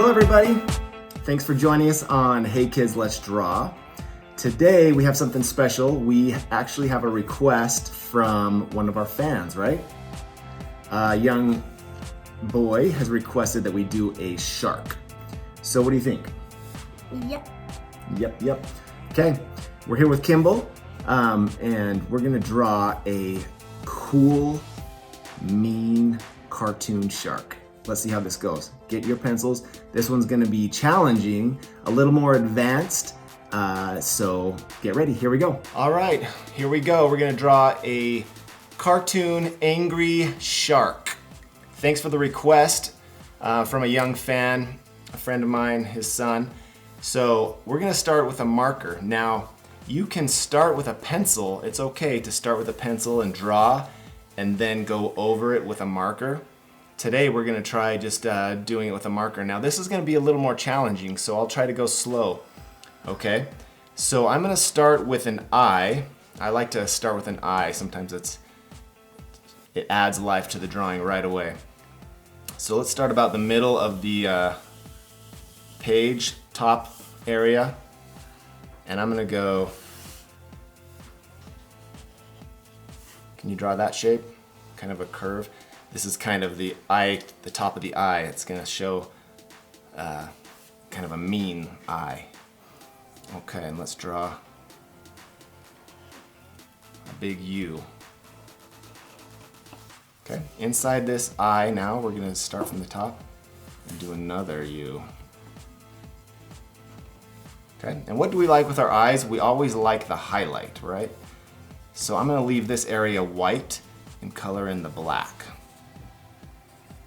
Hello everybody! Thanks for joining us on Hey Kids, Let's Draw. Today we have something special. We actually have a request from one of our fans, right? A young boy has requested that we do a shark. So what do you think? Yep. Okay, we're here with Kimball, and we're gonna draw a cool, mean cartoon shark. Let's see how this goes. Get your pencils. This one's gonna be challenging, a little more advanced, so get ready, here we go. All right, here we go. We're gonna draw a cartoon angry shark. Thanks for the request from a young fan, a friend of mine, his son. So we're gonna start with a marker. Now, you can start with a pencil. It's okay to start with a pencil and draw and then go over it with a marker. Today we're gonna try just doing it with a marker. Now this is gonna be a little more challenging, so I'll try to go slow, okay? So I'm gonna start with an eye. I like to start with an eye. Sometimes it adds life to the drawing right away. So let's start about the middle of the page, top area, and I'm gonna go, can you draw that shape? Kind of a curve. This is kind of the eye, the top of the eye. It's gonna show kind of a mean eye. Okay, and let's draw a big U. Okay, inside this eye now, we're gonna start from the top and do another U. Okay, and what do we like with our eyes? We always like the highlight, right? So I'm gonna leave this area white and color in the black.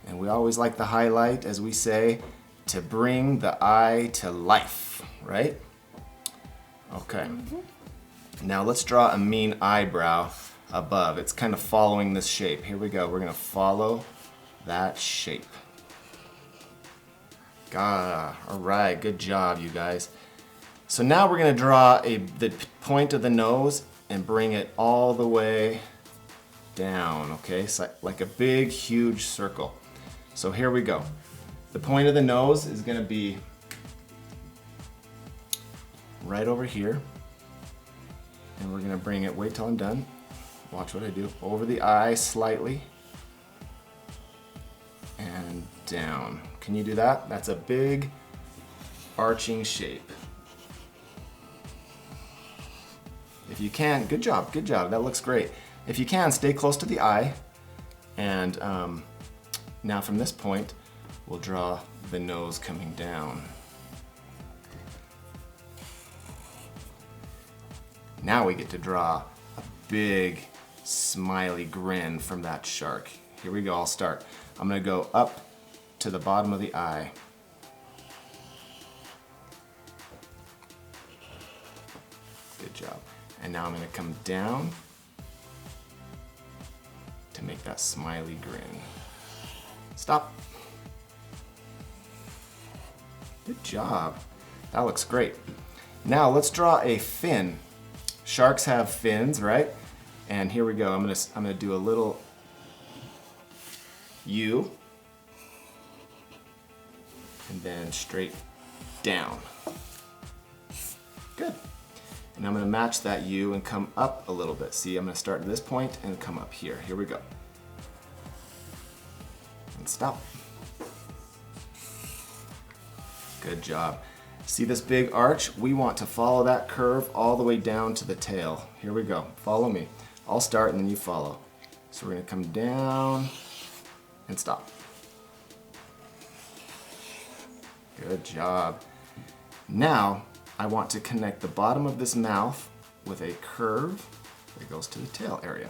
And we always like the highlight, as we say, to bring the eye to life, right? Okay. Now let's draw a mean eyebrow above. It's kind of following this shape. Here we go. We're gonna follow that shape. All right, good job, you guys. So now we're gonna draw the point of the nose and bring it all the way down, okay? So like a big, huge circle. So here we go. The point of the nose is gonna be right over here. And we're gonna bring it, wait till I'm done. Watch what I do. Over the eye slightly. And down. Can you do that? That's a big arching shape. If you can, good job, that looks great. If you can, stay close to the eye. And now from this point, we'll draw the nose coming down. Now we get to draw a big smiley grin from that shark. Here we go, I'll start. I'm gonna go up to the bottom of the eye. Good job. And now I'm gonna come down to make that smiley grin. Stop. Good job. That looks great. Now let's draw a fin. Sharks have fins, right? And here we go. I'm gonna do a little U, and then straight down. Good. And I'm gonna match that U and come up a little bit. See, I'm gonna start at this point and come up here. Here we go. And stop. Good job. See this big arch? We want to follow that curve all the way down to the tail. Here we go. Follow me. I'll start and then you follow. So we're gonna come down and stop. Good job. Now, I want to connect the bottom of this mouth with a curve that goes to the tail area.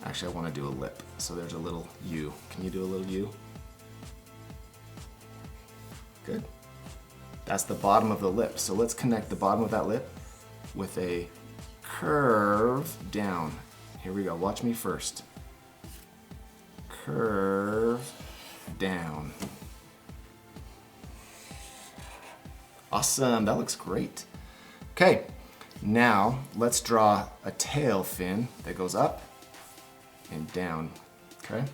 Actually, I want to do a lip. So there's a little U. Can you do a little U? Good. That's the bottom of the lip. So let's connect the bottom of that lip with a curve down. Here we go. Watch me first. Curve down. Awesome. That looks great. Okay. Now let's draw a tail fin that goes up and down. Okay.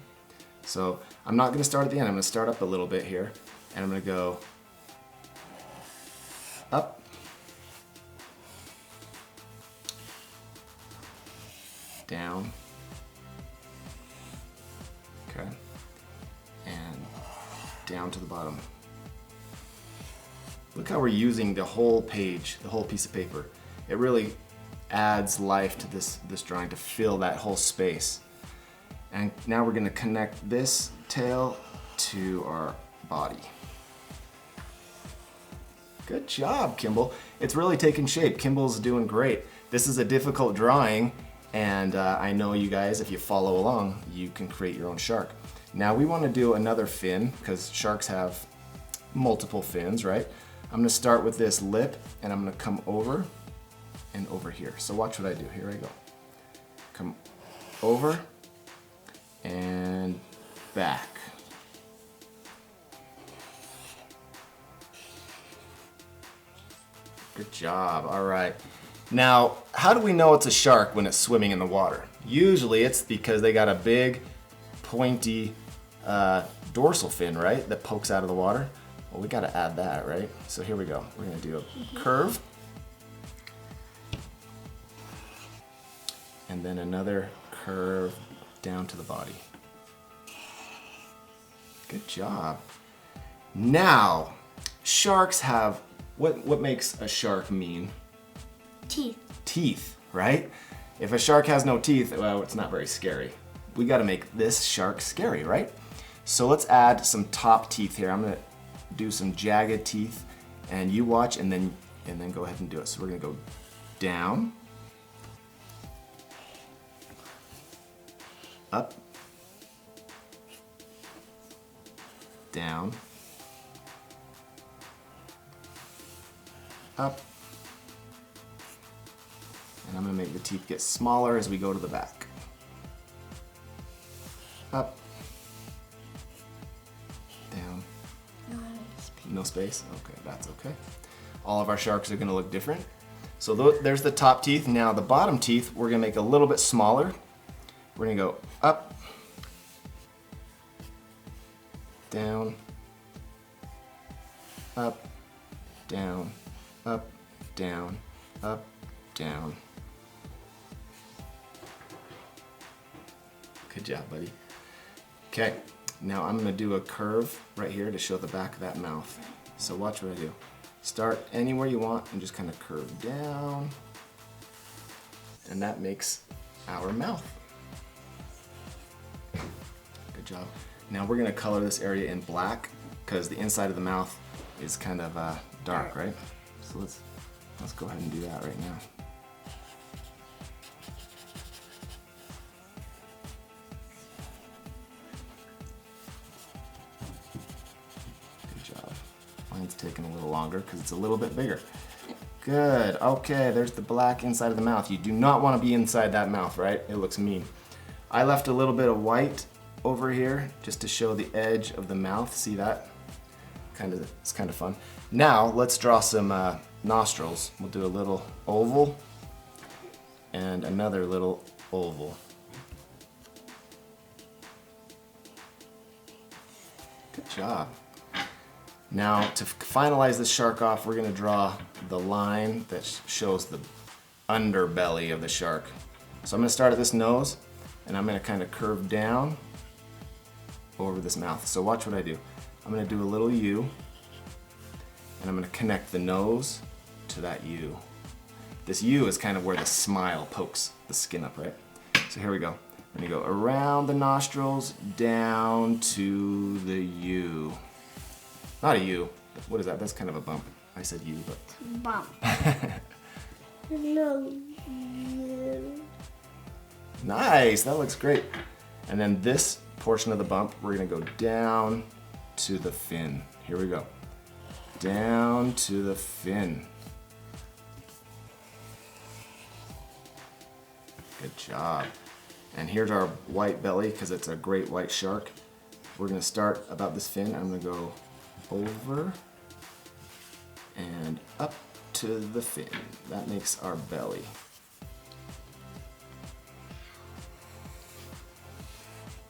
So I'm not going to start at the end. I'm going to start up a little bit here. And I'm gonna go up, down, okay, and down to the bottom. Look how we're using the whole page, the whole piece of paper. It really adds life to this drawing to fill that whole space. And now we're gonna connect this tail to our body. Good job, Kimball. It's really taking shape. Kimball's doing great. This is a difficult drawing, and I know you guys, if you follow along, you can create your own shark. Now we want to do another fin, because sharks have multiple fins, right? I'm gonna start with this lip, and I'm gonna come over and over here. So watch what I do. Here I go. Come over and back. Good job. All right. Now, how do we know it's a shark when it's swimming in the water? Usually it's because they got a big, pointy dorsal fin, right? That pokes out of the water. Well, we got to add that, right? So here we go. We're going to do a curve. And then another curve down to the body. Good job. Now, sharks have, what makes a shark mean? Teeth. Teeth, right? If a shark has no teeth, well, it's not very scary. We got to make this shark scary, right? So let's add some top teeth here. I'm going to do some jagged teeth, and you watch, and then go ahead and do it. So we're going to go down, up, down, up, and I'm going to make the teeth get smaller as we go to the back. Up, down, no space? Okay, that's okay. All of our sharks are going to look different. So there's the top teeth. Now the bottom teeth, we're going to make a little bit smaller. We're going to go up, down, up, down, up, down, up, down. Good job, buddy. Okay, now I'm going to do a curve right here to show the back of that mouth. So watch what I do. Start anywhere you want and just kind of curve down. And that makes our mouth. Good job. Now we're going to color this area in black because the inside of the mouth is kind of dark, right? So let's go ahead and do that right now. Good job. Mine's taking a little longer because it's a little bit bigger. Good. Okay, there's the black inside of the mouth. You do not want to be inside that mouth, right? It looks mean. I left a little bit of white over here just to show the edge of the mouth. See that? It's kind of fun. Now let's draw some nostrils. We'll do a little oval and another little oval. Good job. Now to finalize this shark off, we're going to draw the line that shows the underbelly of the shark. So I'm going to start at this nose and I'm going to kind of curve down over this mouth. So watch what I do. I'm going to do a little U, and I'm going to connect the nose to that U. This U is kind of where the smile pokes the skin up, right? So here we go. I'm going to go around the nostrils, down to the U. Not a U. What is that? That's kind of a bump. I said U, but... Bump. No. Nice. That looks great. And then this portion of the bump, we're going to go down to the fin. Here we go. Down to the fin. Good job. And here's our white belly because it's a great white shark. We're going to start about this fin. I'm going to go over and up to the fin. That makes our belly.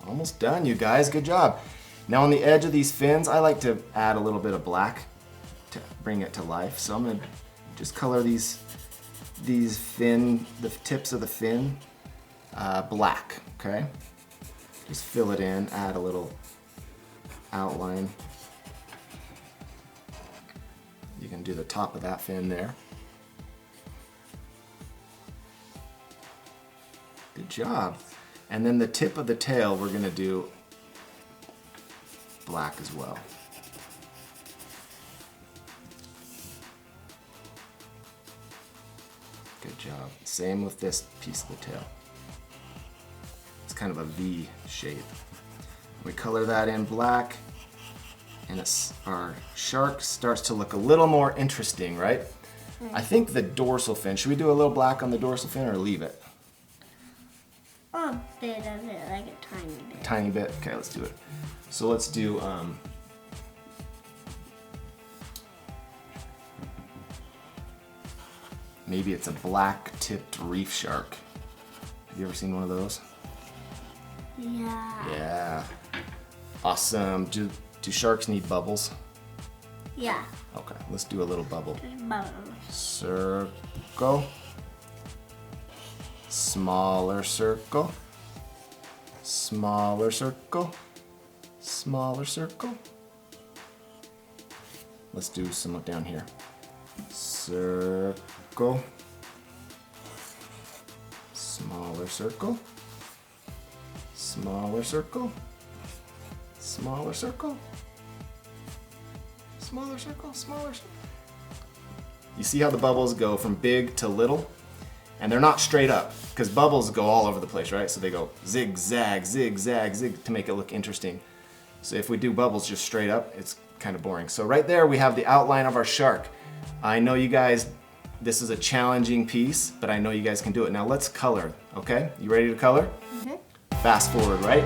Almost done, you guys. Good job. Now on the edge of these fins, I like to add a little bit of black to bring it to life. So I'm gonna just color these fin, the tips of the fin, black, okay? Just fill it in, add a little outline. You can do the top of that fin there. Good job. And then the tip of the tail, we're gonna do black as well. Good job. Same with this piece of the tail. It's kind of a V shape. We color that in black, and our shark starts to look a little more interesting, right? I think the dorsal fin, should we do a little black on the dorsal fin or leave it? A bit of it, like a tiny bit. Tiny bit? Okay, let's do it. So let's do, maybe it's a black tipped reef shark. Have you ever seen one of those? Yeah. Yeah. Awesome. Do sharks need bubbles? Yeah. Okay, let's do a little bubble. Just bubbles. Circle. Smaller circle. Smaller circle. Smaller circle. Let's do some down here. Circle. Smaller circle. Smaller circle. Smaller circle. Smaller circle. Smaller circle. You see how the bubbles go from big to little? And they're not straight up, because bubbles go all over the place, right? So they go zigzag, zigzag, zig to make it look interesting. So if we do bubbles just straight up, it's kind of boring. So right there we have the outline of our shark. I know you guys, this is a challenging piece, but I know you guys can do it. Now let's color, okay? You ready to color? Mm-hmm. Fast forward, right?